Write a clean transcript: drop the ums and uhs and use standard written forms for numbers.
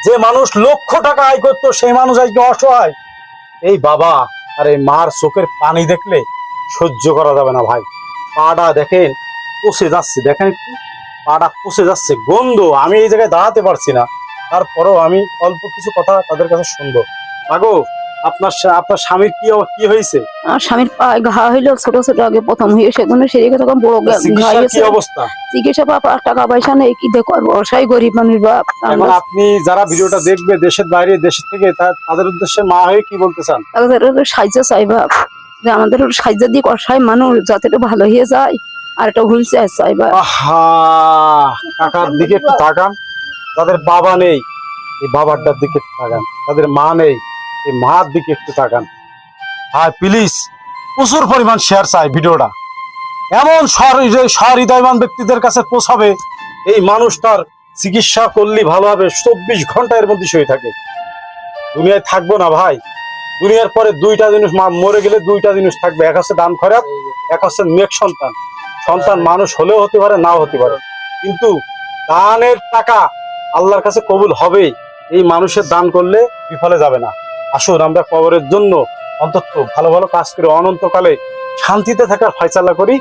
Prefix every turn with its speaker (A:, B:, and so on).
A: যে মানুষ লক্ষ টাকা আয় করতো সেই মানুষ আজকে অসহায়। এই বাবা আর এই মার চোখের পানি দেখলে সহ্য করা যাবে না ভাই। পাটা দেখেন পচে যাচ্ছে, দেখেন একটু পাটা পচে যাচ্ছে, গন্ধ। আমি এই জায়গায় দাঁড়াতে পারছি না, তারপরেও আমি অল্প কিছু কথা তাদের কাছে শুনবো। আগো, আপনার স্বামীর কি হয়েছে?
B: আমার স্বামীর পায়ে ঘা হইলো ছোট ছোট, আগে প্রথম হয়ে সেগুলো সেদিকে তখন বড় ঘা
A: চিকিৎসার কি
B: হয়েছে।
A: অবস্থা?
B: চিকিৎসা বাপ আর টাকা পয়সা নেই, কি দেখো অসহায় গরিব মানুষ বাপ।
A: এখন আপনি যারা ভিডিওটা দেখবে দেশের বাইরে দেশের থেকে, তাদের উদ্দেশ্যে মা হয়ে কি বলতে চান?
B: তাদের একটু সাহায্য চাই বাপ, যে আমাদের একটু সাহায্য দিয়ে অসহায় মানুষ যাতে একটু ভালো হয়ে যায়, আর একটা হুইল চেয়ার চাই বাপ।
A: আহা, কাকার দিকে একটু তাকান। তাদের বাবা নেই, এই বাবারটার দিকে একটু তাকান। তাদের মা নেই, এই মার দিকে একটু তাকান। হ্যাঁ প্লিজ, প্রচুর পরিমাণ শেয়ার চাই ভিডিওটা, এমন সহৃদয়বান ব্যক্তিদের কাছে পৌঁছাবে এই মানুষটার চিকিৎসা করলে ভালো হবে। 24 ঘন্টা এর মধ্যে শুয়ে থাকে। দুনিয়ায় থাকবো না ভাই, দুনিয়ার পরে দুইটা জিনিস, মরে গেলে দুইটা জিনিস থাকবে, এক হচ্ছে দান খয়রাত, এক হচ্ছে নেক সন্তান। সন্তান মানুষ হলেও হতে পারে, নাও হতে পারে, কিন্তু দানের টাকা আল্লাহর কাছে কবুল হবেই। এই মানুষের দান করলে বিফলে যাবে না। আসুন আমরা কবরের জন্য অন্তত ভালো ভালো কাজ করে অনন্তকালে শান্তিতে থাকার ফয়সালা করি।